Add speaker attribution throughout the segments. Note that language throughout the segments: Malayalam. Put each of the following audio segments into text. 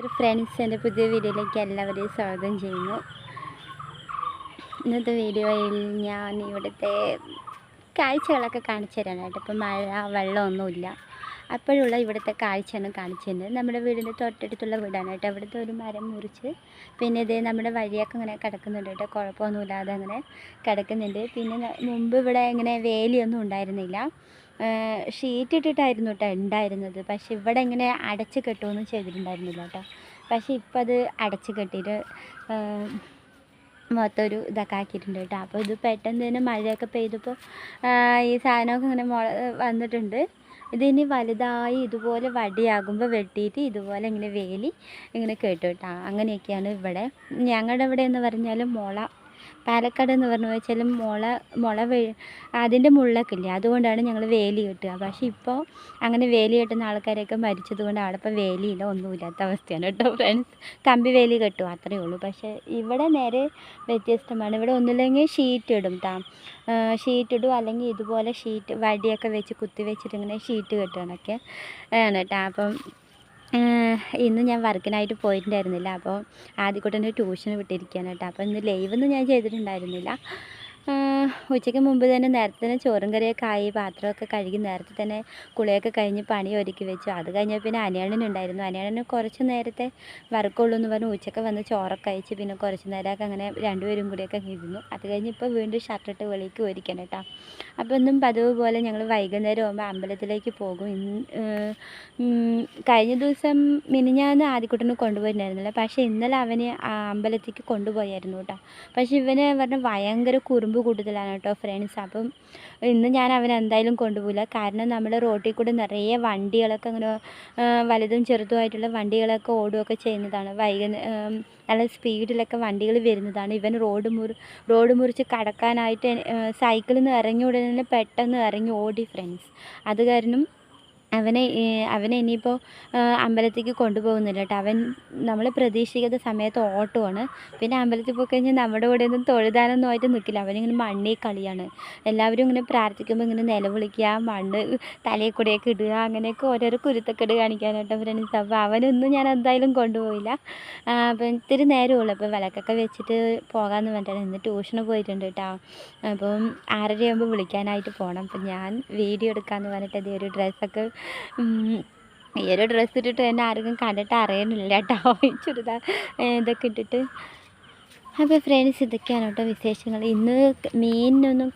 Speaker 1: ഡിയർ ഫ്രണ്ട്സ്, എൻ്റെ പുതിയ വീഡിയോയിലേക്ക് എല്ലാവരെയും സ്വാഗതം ചെയ്യുന്നു. ഇന്നത്തെ വീഡിയോയിൽ ഞാൻ ഇവിടുത്തെ കാഴ്ചകളൊക്കെ കാണിച്ചു തരാനായിട്ട്. ഇപ്പം മഴ വെള്ളമൊന്നുമില്ല, അപ്പോഴുള്ള ഇവിടുത്തെ കാഴ്ചയാണ് കാണിച്ചിട്ടുണ്ട്. നമ്മുടെ വീടിൻ്റെ തൊട്ടടുത്തുള്ള വീടാനായിട്ട്. അവിടുത്തെ ഒരു മരം മുറിച്ച് പിന്നെ ഇതേ നമ്മുടെ വഴിയൊക്കെ ഇങ്ങനെ കിടക്കുന്നുണ്ട് കേട്ടോ. കുഴപ്പമൊന്നുമില്ലാതെ അങ്ങനെ കിടക്കുന്നുണ്ട്. പിന്നെ മുമ്പ് ഇവിടെ ഇങ്ങനെ വേലിയൊന്നും ഉണ്ടായിരുന്നില്ല, ഷീറ്റ് ഇട്ടിട്ടായിരുന്നു കേട്ടോ ഉണ്ടായിരുന്നത്. പക്ഷെ ഇവിടെ ഇങ്ങനെ അടച്ച് കെട്ടുമൊന്നും ചെയ്തിട്ടുണ്ടായിരുന്നില്ല കേട്ടോ. പക്ഷേ ഇപ്പം അത് അടച്ച് കെട്ടിയിട്ട് മൊത്തം ഒരു ഇതൊക്കെ ആക്കിയിട്ടുണ്ട് കേട്ടോ. അപ്പോൾ ഇത് പെട്ടെന്ന് തന്നെ മഴയൊക്കെ പെയ്തപ്പോൾ ഈ സാധനമൊക്കെ ഇങ്ങനെ വന്നിട്ടുണ്ട്. ഇതിനി വലുതായി ഇതുപോലെ വടിയാകുമ്പോൾ വെട്ടിയിട്ട് ഇതുപോലെ ഇങ്ങനെ വേലി ഇങ്ങനെ കേട്ടു കേട്ടോ. അങ്ങനെയൊക്കെയാണ് ഇവിടെ. ഞങ്ങളുടെ ഇവിടെ എന്ന് പറഞ്ഞാൽ പാലക്കാട് എന്ന് പറഞ്ഞു വെച്ചാൽ മുള അതിൻ്റെ മുള്ളൊക്കെ ഇല്ലേ, അതുകൊണ്ടാണ് ഞങ്ങൾ വേലി കെട്ടുക. പക്ഷേ ഇപ്പോൾ അങ്ങനെ വേലി കെട്ടുന്ന ആൾക്കാരൊക്കെ മരിച്ചത് കൊണ്ട് അവിടെ ഇപ്പോൾ വേലിയില്ല, ഒന്നുമില്ലാത്ത അവസ്ഥയാണ് കേട്ടോ ഫ്രണ്ട്സ്. കമ്പി വേലി കെട്ടും, അത്രയേ ഉള്ളൂ. പക്ഷേ ഇവിടെ നേരെ വ്യത്യസ്തമാണ്. ഇവിടെ ഒന്നുമില്ലെങ്കിൽ ഷീറ്റ് ഇടും ഷീറ്റ് ഇടും, അല്ലെങ്കിൽ ഇതുപോലെ ഷീറ്റ് വടിയൊക്കെ വെച്ച് കുത്തി വെച്ചിട്ട് ഇങ്ങനെ ഷീറ്റ് കെട്ടുകയൊക്കെ ആണ് കേട്ടോ. അപ്പം ഇന്ന് ഞാൻ വർക്കിനായിട്ട് പോയിട്ടുണ്ടായിരുന്നില്ല. അപ്പോൾ ആദ്യക്കുട്ടൻ്റെ ട്യൂഷന് വിട്ടിരിക്കുകയാണ് കേട്ടോ. അപ്പോൾ ഇന്ന് ലൈവൊന്നും ഞാൻ ചെയ്തിട്ടുണ്ടായിരുന്നില്ല. ഉച്ചയ്ക്ക് മുമ്പ് തന്നെ നേരത്തെ തന്നെ ചോറും കറിയൊക്കെ ആയി, പാത്രമൊക്കെ കഴുകി നേരത്തെ തന്നെ കുളിയൊക്കെ കഴിഞ്ഞ് പണി ഒരുക്കി വെച്ചു. അത് കഴിഞ്ഞാൽ പിന്നെ അനിയണ്ണനുണ്ടായിരുന്നു. അനിയണ്ണന് കുറച്ച് നേരത്തെ വർക്കുള്ളൂ എന്ന് പറഞ്ഞ് ഉച്ചയ്ക്ക് വന്ന് ചോറൊക്കെ കഴിച്ച് പിന്നെ കുറച്ച് നേരമൊക്കെ അങ്ങനെ രണ്ടുപേരും കൂടിയൊക്കെ ഇരുന്നു. അത് കഴിഞ്ഞ് ഇപ്പോൾ വീണ്ടും ഷർട്ടിട്ട് വെളിക്ക് ഒരുക്കണം കേട്ടോ. അപ്പോൾ ഇന്നും പതിവ് പോലെ ഞങ്ങൾ വൈകുന്നേരം ആകുമ്പോൾ അമ്പലത്തിലേക്ക് പോകും. കഴിഞ്ഞ ദിവസം മിനിഞ്ഞാന്ന് ആദ്യക്കുട്ടനെ കൊണ്ടുപോയിട്ടുണ്ടായിരുന്നില്ല, പക്ഷേ ഇന്നലെ അവനെ അമ്പലത്തേക്ക് കൊണ്ടുപോയായിരുന്നു കേട്ടോ. പക്ഷേ ഇവനെ പറഞ്ഞാൽ ഭയങ്കര കുറുമ്പ് കൂടുതലാണ് കേട്ടോ ഫ്രണ്ട്സ്. അപ്പം ഇന്ന് ഞാൻ അവനെ എന്തായാലും കൊണ്ടുപോകില്ല. കാരണം നമ്മൾ റോട്ടിൽ കൂടെ നിറയെ വണ്ടികളൊക്കെ അങ്ങനെ വലുതും ചെറുതുമായിട്ടുള്ള വണ്ടികളൊക്കെ ഓടുകയൊക്കെ ചെയ്യുന്നതാണ്. നല്ല സ്പീഡിലൊക്കെ വണ്ടികൾ വരുന്നതാണ്. ഇവൻ റോഡ് മുറിച്ച് കടക്കാനായിട്ട് സൈക്കിളിൽ നിന്ന് ഇറങ്ങി ഉടനെ പെട്ടെന്ന് ഇറങ്ങി ഓടി ഫ്രണ്ട്സ്. അത് കാരണം അവനെ ഇനിയിപ്പോൾ അമ്പലത്തേക്ക് കൊണ്ടുപോകുന്നില്ല കേട്ടോ. നമ്മൾ പ്രതീക്ഷിക്കാത്ത സമയത്ത് ഓട്ടമാണ്. പിന്നെ അമ്പലത്തിൽ പോയി കഴിഞ്ഞാൽ നമ്മുടെ കൂടെ ഒന്നും തൊഴുതാനൊന്നും ആയിട്ട് നിൽക്കില്ല. അവനിങ്ങനെ മണ്ണിൽ കളിയാണ്. എല്ലാവരും ഇങ്ങനെ പ്രാർത്ഥിക്കുമ്പോൾ ഇങ്ങനെ നിലവിളിക്കുക, മണ്ണ് തലയിൽ കൂടെയൊക്കെ ഇടുക, അങ്ങനെയൊക്കെ ഓരോരോ കുരുത്തക്കേട് കാണിക്കാനായിട്ട് ഫ്രണ്ട്സ്. അപ്പോൾ അവനൊന്നും ഞാൻ എന്തായാലും കൊണ്ടുപോയില്ല. അപ്പം ഇത്തിരി നേരമുള്ളൂ. അപ്പോൾ വിളക്കൊക്കെ വെച്ചിട്ട് പോകാമെന്ന് പറഞ്ഞിട്ടാണ്. ഇന്ന് ട്യൂഷന് പോയിട്ടുണ്ട് കേട്ടോ. അപ്പം 6:30 വിളിക്കാനായിട്ട് പോകണം. അപ്പം ഞാൻ വീഡിയോ എടുക്കാമെന്ന് പറഞ്ഞിട്ട് ഈ ഒരു ഡ്രസ്സൊക്കെ ഈ ഒരു ഡ്രസ്സ് ഇട്ടിട്ട് തന്നെ ആർക്കും കണ്ടിട്ട് അറിയണില്ല കേട്ടോ. ചുരിദാർ ഇതൊക്കെ ഇട്ടിട്ട്. അപ്പോൾ ഫ്രണ്ട്സ്, ഇതൊക്കെയാണ് കേട്ടോ വിശേഷങ്ങൾ. ഇന്ന് മീനിനൊന്നും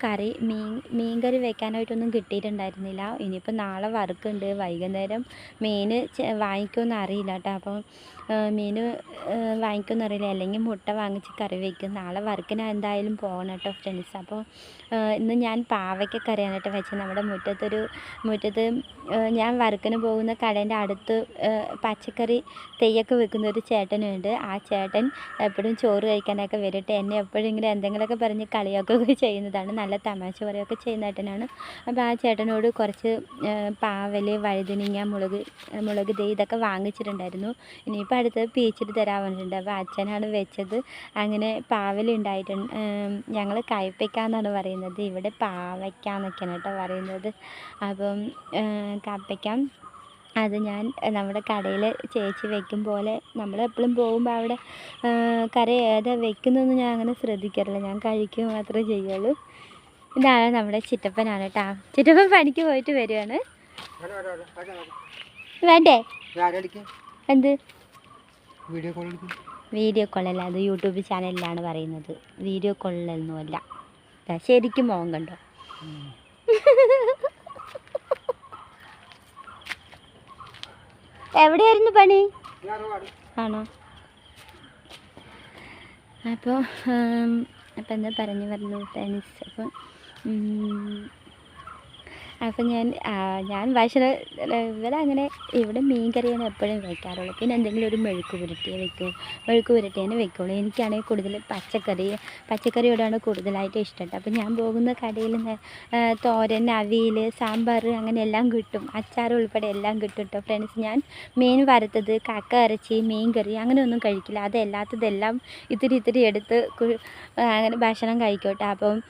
Speaker 1: മീൻ കറി വെക്കാനായിട്ടൊന്നും കിട്ടിയിട്ടുണ്ടായിരുന്നില്ല. ഇനിയിപ്പോൾ നാളെ വറുക്കുണ്ട്. വൈകുന്നേരം മീൻ വാങ്ങിക്കുമെന്ന് അറിയില്ല കേട്ടോ. അപ്പം മീൻ വാങ്ങിക്കുമെന്ന് അറിയില്ല, അല്ലെങ്കിൽ മുട്ട വാങ്ങിച്ച് കറി വയ്ക്കും. നാളെ വർക്കിന് എന്തായാലും പോകണം കേട്ടോ ഫ്രണ്ട്സ്. അപ്പോൾ ഇന്ന് ഞാൻ പാവയ്ക്ക കറിയാണ് കേട്ടോ വെച്ചത്. നമ്മുടെ മുറ്റത്ത് ഞാൻ വർക്കിന് പോകുന്ന കടേൻ്റെ അടുത്ത് പച്ചക്കറി തെയ്യൊക്കെ വെക്കുന്ന ഒരു ചേട്ടനുണ്ട്. ആ ചേട്ടൻ എപ്പോഴും ചോറ് കഴിക്കാനൊക്കെ വരട്ടെ. എന്നെ എപ്പോഴും ഇങ്ങനെ എന്തെങ്കിലുമൊക്കെ പറഞ്ഞ് കളിയാക്കുകയൊക്കെ ചെയ്യുന്നതാണ്. നല്ല തമാശ പറയുകയൊക്കെ ചെയ്യുന്ന ചേട്ടനാണ്. അപ്പോൾ ആ ചേട്ടനോട് കുറച്ച് പാവൽ, വഴുതനങ്ങ, മുളക് ഇതൊക്കെ വാങ്ങിച്ചിട്ടുണ്ടായിരുന്നു. ഇനിയിപ്പോൾ അടുത്തത് പീച്ചിട്ട് തരാൻ പറഞ്ഞിട്ടുണ്ട്. അപ്പോൾ അച്ഛനാണ് വെച്ചത്. അങ്ങനെ പാവലുണ്ടായിട്ടുണ്ട്. ഞങ്ങൾ കയ്പ്പയ്ക്ക എന്നാണ് പറയുന്നത്, ഇവിടെ പാവയ്ക്ക എന്നൊക്കെയാണ് കേട്ടോ പറയുന്നത്. അപ്പം കപ്പയ്ക്ക അത് ഞാൻ നമ്മുടെ കടയിൽ ചേച്ചി വെക്കും പോലെ നമ്മൾ എപ്പോഴും പോകുമ്പോൾ അവിടെ കറി ഏതാ വെക്കുന്നതെന്ന് ഞാൻ അങ്ങനെ ശ്രദ്ധിക്കാറില്ല. ഞാൻ കഴിക്കുക മാത്രമേ ചെയ്യുള്ളൂ. ഇതാണ് നമ്മുടെ ചിറ്റപ്പനാണ് കേട്ടോ. ചിറ്റപ്പൻ പണിക്ക് പോയിട്ട് വരികയാണ്. വേണ്ടേ? എന്ത് വീഡിയോ കോളല്ല, അത് യൂട്യൂബ് ചാനലിലാണ് പറയുന്നത്. വീഡിയോ കോളിലൊന്നുമല്ല. ശരിക്കും മോൻ കണ്ടോ? എവിടെയായിരുന്നു പണി? ആണോ? അപ്പോൾ എന്താ പറഞ്ഞു ഫ്രണ്ട്സ്. അപ്പം ഞാൻ ഭക്ഷണം ഇവരങ്ങനെ ഇവിടെ മീൻ കറിയാണ് എപ്പോഴും വയ്ക്കാറുള്ളൂ. പിന്നെ എന്തെങ്കിലും ഒരു മെഴുക്ക് പുരട്ടിയാണ് വെക്കുള്ളൂ. എനിക്കാണെങ്കിൽ കൂടുതൽ പച്ചക്കറിയോടാണ് കൂടുതലായിട്ട് ഇഷ്ടം. അപ്പം ഞാൻ പോകുന്ന കടയിൽ തോരൻ, അവിയൽ, സാമ്പാർ അങ്ങനെ എല്ലാം കിട്ടും. അച്ചാർ ഉൾപ്പെടെ എല്ലാം കിട്ടും കേട്ടോ ഫ്രണ്ട്സ്. ഞാൻ മീൻ വറുത്തത്, കക്ക ഇറച്ചി, മീൻ കറി അങ്ങനെയൊന്നും കഴിക്കില്ല. അതല്ലാത്തതെല്ലാം ഇത്തിരി എടുത്ത് അങ്ങനെ ഭക്ഷണം കഴിക്കും കേട്ടോ. അപ്പം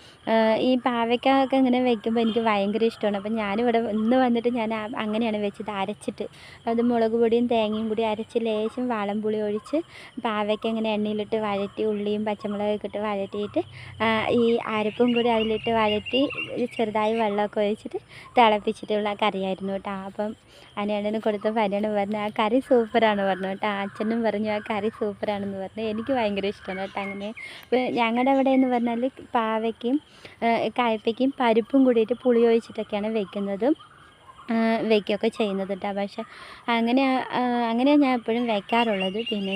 Speaker 1: ഈ പാവയ്ക്ക ഒക്കെ ഇങ്ങനെ വെക്കുമ്പോൾ എനിക്ക് ഭയങ്കര ഇഷ്ടമാണ്. അപ്പം ഞാനിവിടെ ഇന്ന് വന്നിട്ട് ഞാൻ അങ്ങനെയാണ് വെച്ചത്, അരച്ചിട്ട്. അത് മുളക് പൊടിയും തേങ്ങയും കൂടി അരച്ച് ലേശം വാളംപുളി ഒഴിച്ച് പാവയ്ക്ക ഇങ്ങനെ എണ്ണയിലിട്ട് വഴറ്റി ഉള്ളിയും പച്ചമുളകൊക്കെ ഇട്ട് വഴറ്റിയിട്ട് ഈ അരപ്പും കൂടി അതിലിട്ട് വഴറ്റി ചെറുതായി വെള്ളമൊക്കെ ഒഴിച്ചിട്ട് തിളപ്പിച്ചിട്ടുള്ള കറിയായിരുന്നു കേട്ടോ. അപ്പം അനിയണ്ണന് കൊടുത്തപ്പോൾ അനിയണ്ണൻ പറഞ്ഞു ആ കറി സൂപ്പറാണ് പറഞ്ഞു കേട്ടോ. അച്ഛനും പറഞ്ഞു ആ കറി സൂപ്പറാണെന്ന് പറഞ്ഞു. എനിക്ക് ഭയങ്കര ഇഷ്ടമാണ് കേട്ടോ. അങ്ങനെ ഞങ്ങളുടെ അവിടെ എന്ന് പറഞ്ഞാൽ പാവയ്ക്കും കയ്പ്പയ്ക്കും പരിപ്പും കൂടിയിട്ട് പുളി ഒഴിച്ചിട്ടൊക്കെയാണ് വയ്ക്കുകയൊക്കെ ചെയ്യുന്നത് കേട്ടോ. പക്ഷേ അങ്ങനെയാണ് ഞാൻ എപ്പോഴും വയ്ക്കാറുള്ളത്. പിന്നെ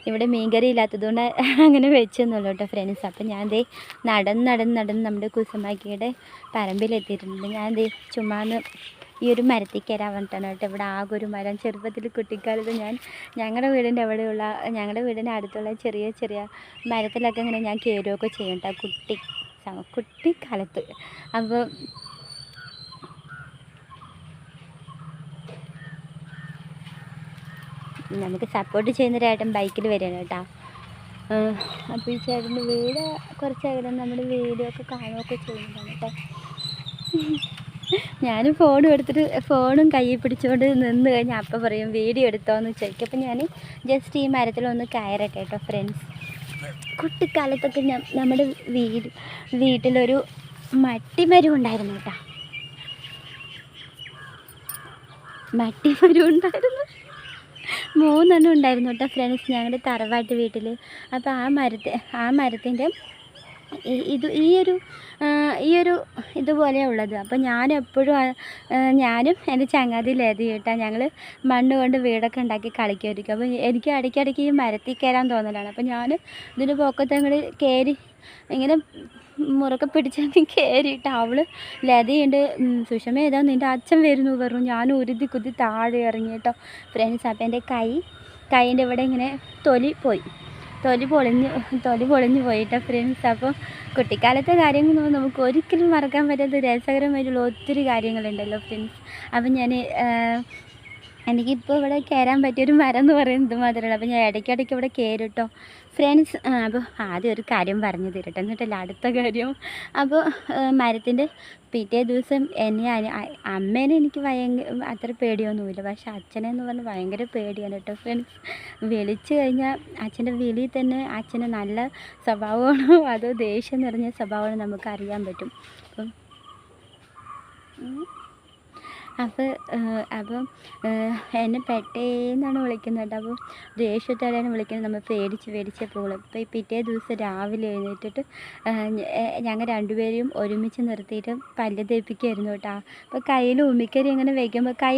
Speaker 1: ഇവിടെ മീൻകറി ഇല്ലാത്തതുകൊണ്ട് അങ്ങനെ വെച്ചൊന്നുമല്ല കേട്ടോ ഫ്രണ്ട്സ്. അപ്പം ഞാൻ നടന്ന് നമ്മുടെ കുസുമാക്കിയുടെ പറമ്പിലെത്തിയിട്ടുണ്ട്. ഞാൻ ചുമ്മാന്ന് ഈ ഒരു മരത്തിൽ കയറാൻ വേണ്ടിയിട്ടാണ് കേട്ടോ. ഇവിടെ ആകെ ഒരു മരം, ചെറുപ്പത്തിൽ കുട്ടിക്കാലത്ത് ഞങ്ങളുടെ വീടിൻ്റെ അടുത്തുള്ള ചെറിയ മരത്തിലൊക്കെ ഇങ്ങനെ ഞാൻ കയറുകയൊക്കെ ചെയ്യും കേട്ടോ കുട്ടിക്കാലത്ത്. അപ്പോൾ നമുക്ക് സപ്പോർട്ട് ചെയ്യുന്നൊരു ചേട്ടൻ ബൈക്കിൽ വരികയാണ് കേട്ടോ. അപ്പോൾ ഈ ചേട്ടൻ്റെ വീട് കുറച്ച് അകലെ നമ്മുടെ വീഡിയോ ഒക്കെ കാണുകയൊക്കെ ചെയ്യുന്നതാണ് കേട്ടോ. ഞാൻ ഫോണും കയ്യിൽ പിടിച്ചുകൊണ്ട് നിന്ന് കഴിഞ്ഞാൽ അപ്പം പറയും വീഡിയോ എടുത്തോന്ന് ചോദിക്കും. അപ്പം ഞാൻ ജസ്റ്റ് ഈ മരത്തിലൊന്ന് കയറട്ടെ കേട്ടോ ഫ്രണ്ട്സ്. കുട്ടിക്കാലത്തൊക്കെ നമ്മുടെ വീട്ടിലൊരു മട്ടിമരം ഉണ്ടായിരുന്നു കേട്ടോ. മട്ടിമരം ഉണ്ടായിരുന്നു, 3 എണ്ണം ഉണ്ടായിരുന്നു കേട്ടോ ഫ്രണ്ട്സ് ഞങ്ങളുടെ തറവാട്ട് വീട്ടിൽ. അപ്പോൾ ആ മരത്തിൻ്റെ ഈ ഒരു ഇതുപോലെയാണ് ഉള്ളത്. അപ്പോൾ ഞാനും എൻ്റെ ചങ്ങാതി ലതി കേട്ടോ, ഞങ്ങൾ മണ്ണ് കൊണ്ട് വീടൊക്കെ ഉണ്ടാക്കി കളിക്കുമായിരിക്കും. അപ്പോൾ എനിക്ക് ഇടയ്ക്കിടയ്ക്ക് ഈ മരത്തിൽ കയറാൻ തോന്നലാണ്. അപ്പോൾ ഞാൻ ഇതിൻ്റെ പൊക്കത്ത് അങ്ങോട്ട് കയറി ഇങ്ങനെ മുറുക്കെ പിടിച്ചങ്ങ് കയറിയിട്ട് അവൾ ലതയുണ്ട് സുഷമ ഏതാ നിൻ്റെ അച്ഛൻ വരുന്നു പറഞ്ഞു. ഞാൻ ഉരുതി കുത്തി താഴെ ഇറങ്ങി കേട്ടോ ഫ്രണ്ട്സ്. അപ്പോൾ എൻ്റെ കൈൻ്റെ ഇവിടെ ഇങ്ങനെ തൊലി പൊളിഞ്ഞ് പോയിട്ടോ ഫ്രണ്ട്സ്. അപ്പോൾ കുട്ടിക്കാലത്തെ കാര്യങ്ങൾ നമുക്ക് ഒരിക്കലും മറക്കാൻ പറ്റാത്ത രസകരമായിട്ടുള്ള ഒത്തിരി കാര്യങ്ങളുണ്ടല്ലോ ഫ്രണ്ട്സ്. അപ്പം എനിക്കിപ്പോൾ ഇവിടെ കയറാൻ പറ്റിയൊരു മരം എന്ന് പറയുന്നത് മാത്രമല്ല. അപ്പോൾ ഞാൻ ഇടയ്ക്കിടയ്ക്ക് ഇവിടെ കയറും കേട്ടോ ഫ്രണ്ട്സ്. അപ്പോൾ ആദ്യം ഒരു കാര്യം പറഞ്ഞു തരട്ടെ, എന്നിട്ടല്ല അടുത്ത കാര്യം. അപ്പോൾ മരത്തിൻ്റെ പിറ്റേ ദിവസം അമ്മേനെ എനിക്ക് അത്ര പേടിയൊന്നുമില്ല, പക്ഷെ അച്ഛനെ എന്ന് പറഞ്ഞാൽ ഭയങ്കര പേടിയാണ് കേട്ടോ ഫ്രണ്ട്സ്. വിളിച്ചു കഴിഞ്ഞാൽ അച്ഛൻ്റെ വിളിയിൽ തന്നെ അച്ഛന് നല്ല സ്വഭാവമാണോ അതോ ദേഷ്യം നിറഞ്ഞ സ്വഭാവമാണോ നമുക്ക് അറിയാൻ പറ്റും. അപ്പം എന്നെ പെട്ടേന്നാണ് വിളിക്കുന്നത് കേട്ടോ. അപ്പോൾ ദേഷ്യത്തോടെയാണ് വിളിക്കുന്നത്. നമ്മൾ പേടിച്ച് പോകും. അപ്പോൾ ഈ പിറ്റേ ദിവസം രാവിലെ എഴുന്നേറ്റിട്ട് ഞങ്ങൾ രണ്ടുപേരെയും ഒരുമിച്ച് നിർത്തിയിട്ട് പല്ല് തേപ്പിക്കുമായിരുന്നു കേട്ടോ. അപ്പോൾ കയ്യിൽ ഉമ്മിക്കരി ഇങ്ങനെ വയ്ക്കുമ്പോൾ കൈ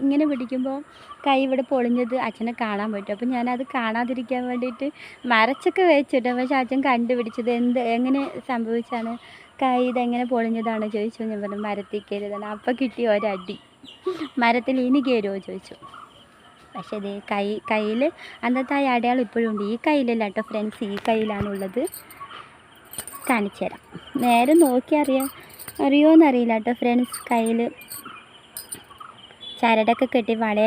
Speaker 1: ഇങ്ങനെ പിടിക്കുമ്പോൾ കൈ ഇവിടെ പൊളിഞ്ഞത് അച്ഛനെ കാണാൻ പറ്റും. അപ്പോൾ ഞാനത് കാണാതിരിക്കാൻ വേണ്ടിയിട്ട് മറച്ചൊക്കെ വെച്ചിട്ടോ. പക്ഷെ അച്ഛൻ കണ്ടുപിടിച്ചത് എങ്ങനെ സംഭവിച്ചാണ് കൈ ഇതെങ്ങനെ പൊളിഞ്ഞതാണ് ചോദിച്ചു. ഞാൻ പറഞ്ഞു മരത്തിൽ കയറിയതാണ്. അപ്പം കിട്ടിയ ഒരടി. മരത്തിൽ ഇനി കയറുമോ ചോദിച്ചു. പക്ഷേ ഇതേ കയ്യിൽ അന്നത്തെ ആ അടയാളം ഇപ്പോഴും ഉണ്ട്. ഈ കയ്യിലല്ല കേട്ടോ ഫ്രണ്ട്സ്, ഈ കയ്യിലാണുള്ളത്. കാണിച്ചു തരാം. നേരെ നോക്കി അറിയുമോയെന്നറിയില്ല കേട്ടോ ഫ്രണ്ട്സ്. കയ്യിൽ ചരടൊക്കെ കെട്ടി വളയൊക്കെ